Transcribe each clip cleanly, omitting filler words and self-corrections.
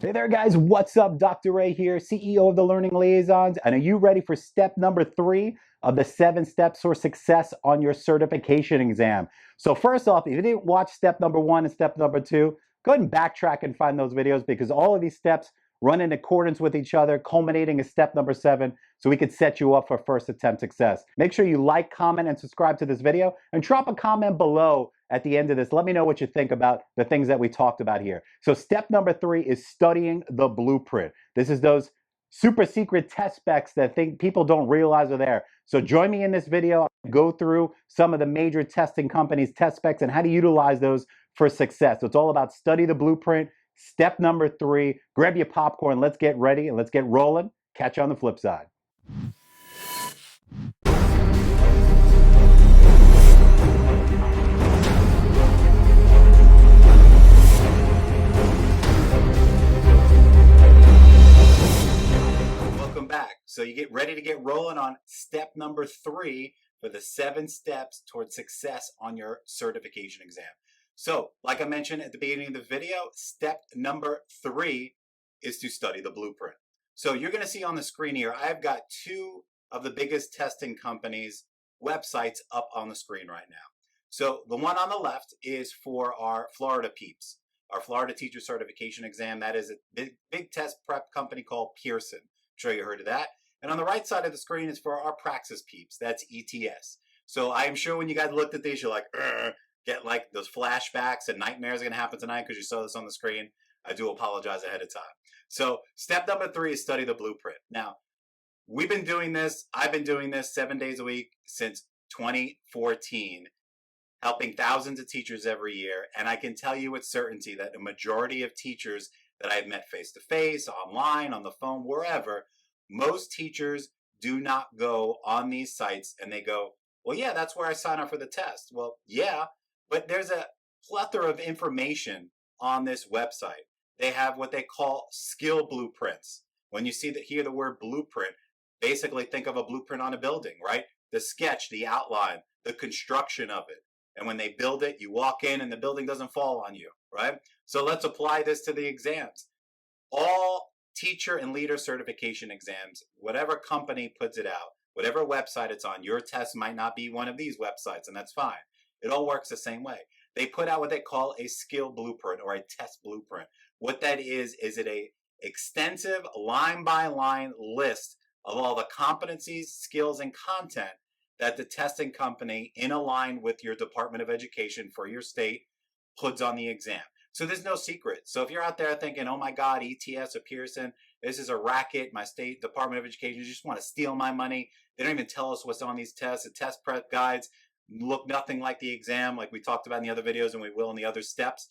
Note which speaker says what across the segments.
Speaker 1: Hey there guys, what's up? Dr. Ray here, CEO of the Learning Liaisons, and are you ready for step number 3 of the 7 steps for success on your certification exam? So first off, if you didn't watch step number 1 and step number 2, go ahead and backtrack and find those videos because all of these steps run in accordance with each other, culminating in step number 7, so we could set you up for first attempt success. Make sure you like, comment, and subscribe to this video, and drop a comment below at the end of this. Let me know what you think about the things that we talked about here. So step number 3 is studying the blueprint. This is those super secret test specs that people don't realize are there. So join me in this video, go through some of the major testing companies' test specs and how to utilize those for success. So it's all about study the blueprint. Step number 3, grab your popcorn, let's get ready and let's get rolling. Catch you on the flip side. Welcome back. So you get ready to get rolling on step number 3 for the 7 steps towards success on your certification exam. So, like I mentioned at the beginning of the video, step number 3 is to study the blueprint. So you're going to see on the screen here, I've got 2 of the biggest testing companies' websites up on the screen right now. So the one on the left is for our Florida peeps, our Florida teacher certification exam. That is a big test prep company called Pearson. I'm sure you heard of that. And on the right side of the screen is for our praxis peeps. That's ETS. So I'm sure when you guys looked at these, you're like, get like those flashbacks and nightmares are going to happen tonight because you saw this on the screen. I do apologize ahead of time. So step number 3 is study the blueprint. Now, we've been doing this. I've been doing this 7 days a week since 2014, helping thousands of teachers every year. And I can tell you with certainty that a majority of teachers that I've met face-to-face, online, on the phone, wherever, most teachers do not go on these sites and they go, well, yeah, that's where I sign up for the test. Well, yeah. But there's a plethora of information on this website. They have what they call skill blueprints. When you hear the word blueprint, basically think of a blueprint on a building, right? The sketch, the outline, the construction of it. And when they build it, you walk in and the building doesn't fall on you, right? So let's apply this to the exams. All teacher and leader certification exams, whatever company puts it out, whatever website it's on, your test might not be one of these websites, and that's fine. It all works the same way. They put out what they call a skill blueprint or a test blueprint. What that is it a extensive line-by-line list of all the competencies, skills, and content that the testing company, in line with your Department of Education for your state, puts on the exam. So there's no secret. So if you're out there thinking, oh my God, ETS or Pearson, this is a racket, my state Department of Education just want to steal my money. They don't even tell us what's on these tests. The test prep guides look nothing like the exam, like we talked about in the other videos and we will in the other steps.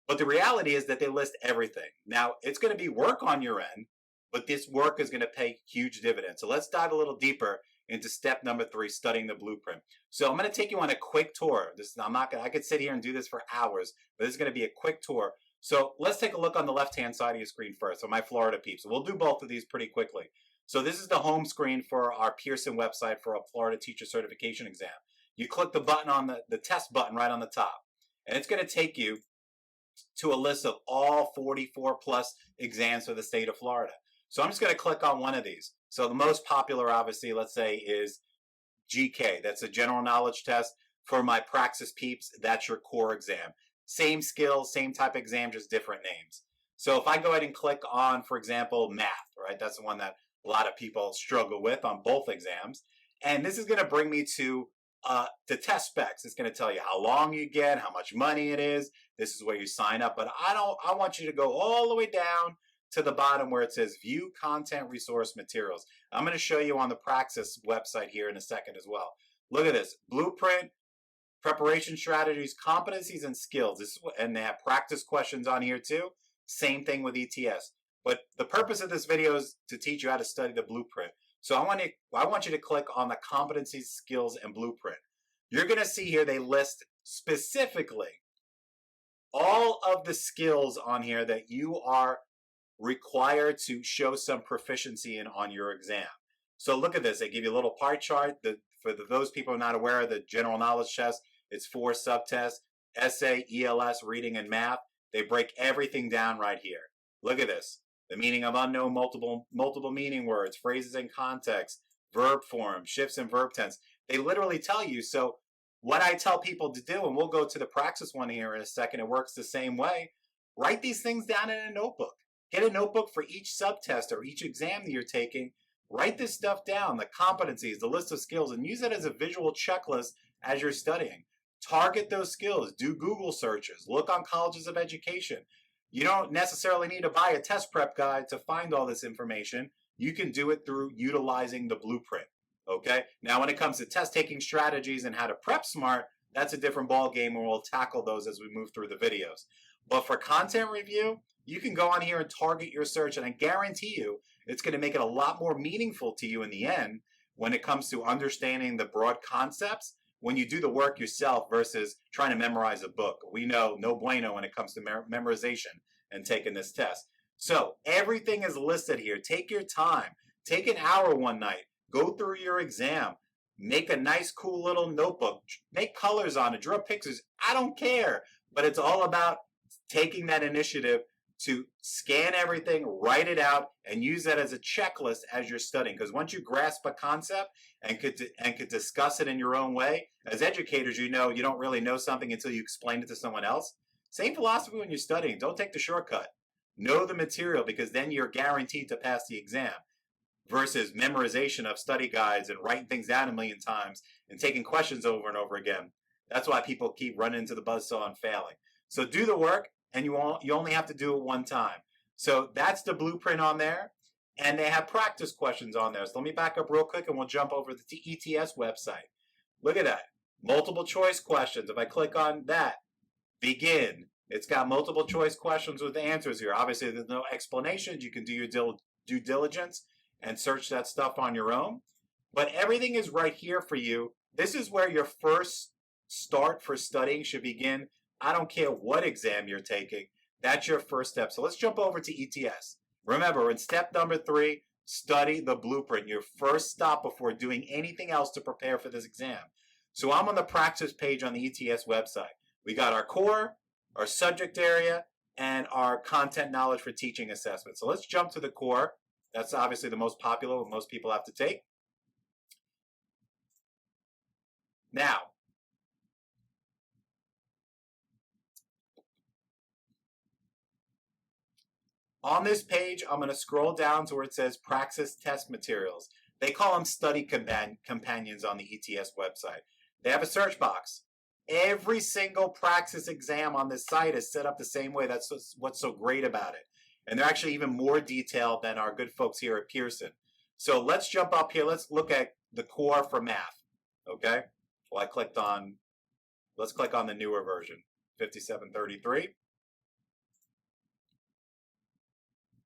Speaker 1: But the reality is that they list everything. Now, it's going to be work on your end, but this work is going to pay huge dividends. So let's dive a little deeper into step number 3, studying the blueprint. So I'm going to take you on a quick tour. I could sit here and do this for hours, but this is going to be a quick tour. So let's take a look on the left-hand side of your screen first. So my Florida peeps. We'll do both of these pretty quickly. So this is the home screen for our Pearson website for a Florida teacher certification exam. You click the button on the test button right on the top, and it's going to take you to a list of all 44 plus exams for the state of Florida. So I'm just going to click on one of these. So the most popular, obviously, let's say, is GK. That's a general knowledge test. For my praxis peeps, that's your core exam. Same skills, same type of exam, just different names. So if I go ahead and click on, for example, math, right? That's the one that a lot of people struggle with on both exams. And this is going to bring me to the test specs. It's going to tell you how long you get, how much money it is. This is where you sign up. But I want you to go all the way down to the bottom where it says view content resource materials. I'm going to show you on the Praxis website here in a second as well. Look at this. Blueprint, preparation strategies, competencies, and skills. And they have practice questions on here too. Same thing with ETS. But the purpose of this video is to teach you how to study the blueprint. So I want you to click on the competencies, skills, and blueprint. You're going to see here they list specifically all of the skills on here that you are required to show some proficiency in on your exam. So look at this. They give you a little pie chart. For those people who are not aware of the general knowledge test, it's 4 subtests: essay, ELS, reading, and math. They break everything down right here. Look at this. The meaning of unknown multiple meaning words, phrases in context, verb form, shifts in verb tense. They literally tell you. So what I tell people to do, and we'll go to the praxis one here in a second, it works the same way. Write these things down in a notebook. Get a notebook for each subtest or each exam that you're taking. Write this stuff down, the competencies, the list of skills, and use it as a visual checklist as you're studying. Target those skills. Do Google searches. Look on colleges of education. You don't necessarily need to buy a test prep guide to find all this information. You can do it through utilizing the blueprint. Okay? Now, when it comes to test taking strategies and how to prep smart, that's a different ball game, and we'll tackle those as we move through the videos. But for content review, you can go on here and target your search, and I guarantee you it's going to make it a lot more meaningful to you in the end when it comes to understanding the broad concepts when you do the work yourself versus trying to memorize a book. We know no bueno when it comes to memorization and taking this test. So everything is listed here. Take your time. Take an hour one night. Go through your exam. Make a nice, cool little notebook. Make colors on it. Draw pictures. I don't care. But it's all about taking that initiative to scan everything, write it out, and use that as a checklist as you're studying. Because once you grasp a concept and could discuss it in your own way, as educators, you know you don't really know something until you explain it to someone else. Same philosophy when you're studying. Don't take the shortcut. Know the material, because then you're guaranteed to pass the exam. Versus memorization of study guides and writing things down a million times and taking questions over and over again. That's why people keep running into the buzzsaw and failing. So do the work, and you only have to do it one time. So that's the blueprint on there, and they have practice questions on there. So let me back up real quick, and we'll jump over to the ETS website. Look at that. Multiple choice questions. If I click on that, begin. It's got multiple choice questions with answers here. Obviously, there's no explanations. You can do your due diligence and search that stuff on your own. But everything is right here for you. This is where your first start for studying should begin. I don't care what exam you're taking. That's your first step. So let's jump over to ETS. Remember, in step number 3, study the blueprint. Your first stop before doing anything else to prepare for this exam. So I'm on the practice page on the ETS website. We got our core, our subject area, and our content knowledge for teaching assessment. So let's jump to the core. That's obviously the most popular, what most people have to take. Now, on this page, I'm going to scroll down to where it says Praxis Test Materials. They call them study companions on the ETS website. They have a search box. Every single Praxis exam on this site is set up the same way. That's what's so great about it. And they're actually even more detailed than our good folks here at Pearson. So let's jump up here. Let's look at the core for math. Okay? Well, let's click on the newer version, 5733.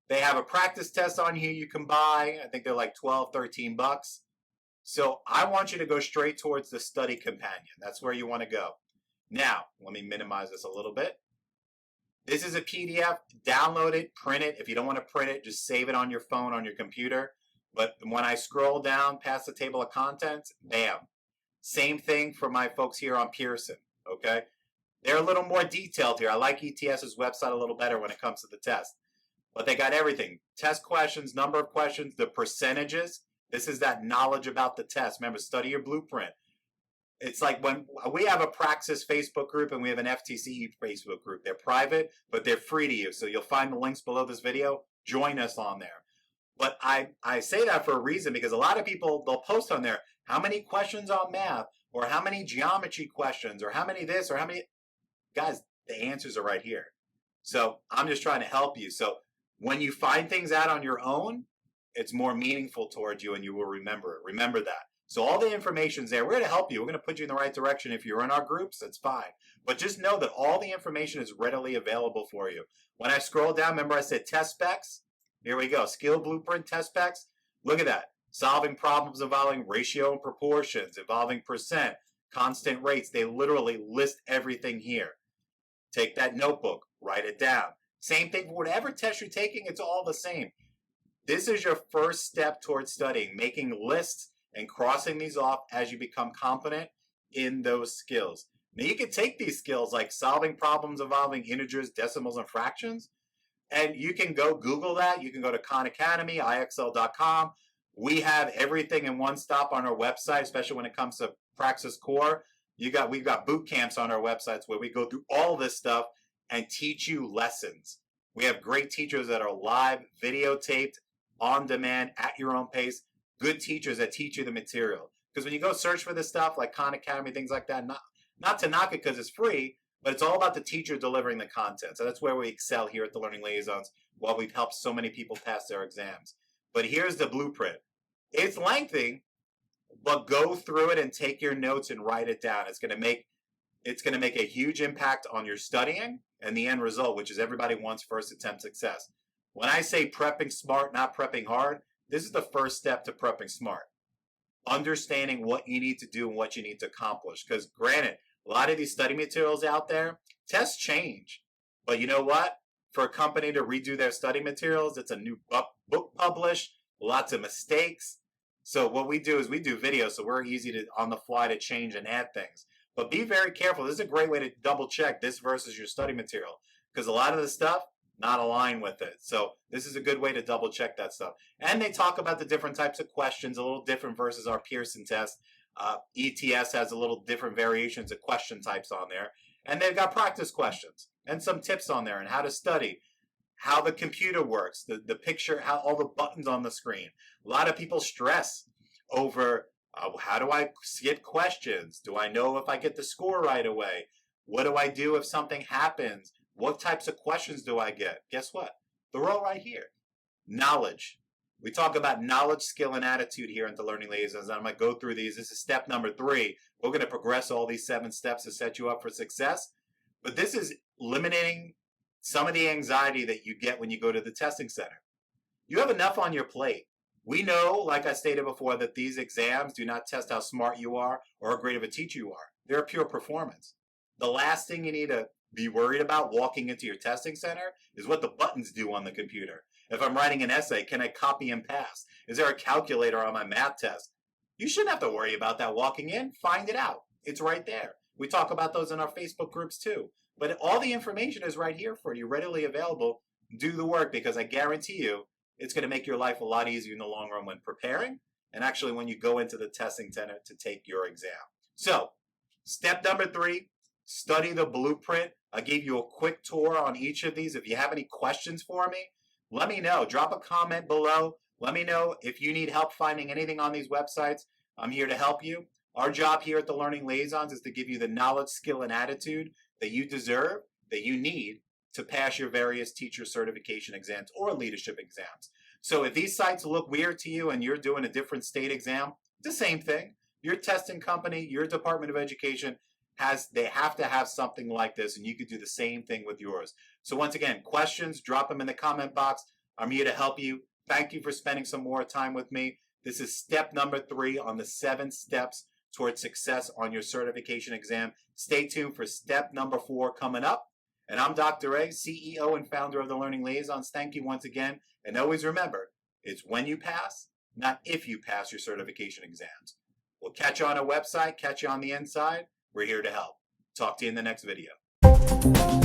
Speaker 1: They have a practice test on here you can buy. I think they're like $12, $13. So I want you to go straight towards the study companion. That's where you want to go. Now, let me minimize this a little bit. This is a PDF. Download it, print it. If you don't want to print it, just save it on your phone, on your computer. But when I scroll down past the table of contents, bam. Same thing for my folks here on Pearson, okay? They're a little more detailed here. I like ETS's website a little better when it comes to the test. But they got everything. Test questions, number of questions, the percentages. This is that knowledge about the test. Remember, study your blueprint. It's like when we have a Praxis Facebook group and we have an FTCE Facebook group. They're private, but they're free to you. So you'll find the links below this video. Join us on there. But I say that for a reason, because a lot of people, they'll post on there, how many questions on math, or how many geometry questions, or how many this, or how many... Guys, the answers are right here. So I'm just trying to help you. So when you find things out on your own, it's more meaningful towards you and you will remember it. Remember that. So all the information's there. We're going to help you. We're going to put you in the right direction. If you're in our groups, that's fine. But just know that all the information is readily available for you. When I scroll down, remember I said test specs? Here we go. Skill blueprint test specs. Look at that. Solving problems involving ratio and proportions, involving percent, constant rates. They literally list everything here. Take that notebook, write it down. Same thing for whatever test you're taking, it's all the same. This is your first step towards studying, making lists and crossing these off as you become competent in those skills. Now you can take these skills like solving problems involving integers, decimals, and fractions, And you can go Google that. You can go to Khan Academy, IXL.com. We have everything in one stop on our website, especially when it comes to Praxis Core. We've got boot camps on our websites where we go through all this stuff and teach you lessons. We have great teachers that are live, videotaped, on demand, at your own pace. Good teachers that teach you the material. Because when you go search for this stuff like Khan Academy, things like that, not to knock it because it's free, but it's all about the teacher delivering the content. So that's where we excel here at the Learning Liaisons, while we've helped so many people pass their exams. But here's the blueprint. It's lengthy, but go through it and take your notes and write it down. It's going to make a huge impact on your studying and the end result, which is everybody wants first attempt success. When I say prepping smart, not prepping hard, this is the first step to prepping smart. Understanding what you need to do and what you need to accomplish. Because granted, a lot of these study materials out there, tests change. But you know what? For a company to redo their study materials, it's a new book published, lots of mistakes. So what we do is we do videos, so we're easy to on the fly to change and add things. But be very careful. This is a great way to double check this versus your study material, because a lot of the stuff not aligned with it. So this is a good way to double check that stuff. And they talk about the different types of questions, a little different versus our Pearson test. ETS has a little different variations of question types on there. And they've got practice questions and some tips on there on how to study, how the computer works, the picture, how all the buttons on the screen. A lot of people stress over how do I skip questions? Do I know if I get the score right away? What do I do if something happens? What types of questions do I get? Guess what? They're all right here. Knowledge. We talk about knowledge, skill, and attitude here at the Learning Liaisons. I'm going to go through these. This is step number 3. We're going to progress all these 7 steps to set you up for success. But this is eliminating some of the anxiety that you get when you go to the testing center. You have enough on your plate. We know, like I stated before, that these exams do not test how smart you are or how great of a teacher you are. They're a pure performance. The last thing you need to be worried about walking into your testing center is what the buttons do on the computer. If I'm writing an essay, can I copy and pass? Is there a calculator on my math test? You shouldn't have to worry about that walking in. Find it out. It's right there. We talk about those in our Facebook groups too. But all the information is right here for you, readily available. Do the work, because I guarantee you it's going to make your life a lot easier in the long run when preparing and actually when you go into the testing center to take your exam. So, step number 3, study the blueprint. I gave you a quick tour on each of these. If you have any questions for me, let me know. Drop a comment below. Let me know if you need help finding anything on these websites. I'm here to help you. Our job here at the Learning Liaisons is to give you the knowledge, skill, and attitude that you deserve, that you need to pass your various teacher certification exams or leadership exams. So if these sites look weird to you and you're doing a different state exam, it's the same thing. Your testing company, your Department of Education, they have to have something like this, and you could do the same thing with yours. So once again, questions, drop them in the comment box. I'm here to help you. Thank you for spending some more time with me. This is step number 3 on the 7 steps towards success on your certification exam. Stay tuned for step number 4 coming up. And I'm Dr. A, CEO and founder of the Learning Liaisons. Thank you once again. And always remember, it's when you pass, not if you pass your certification exams. We'll catch you on our website, catch you on the inside. We're here to help. Talk to you in the next video.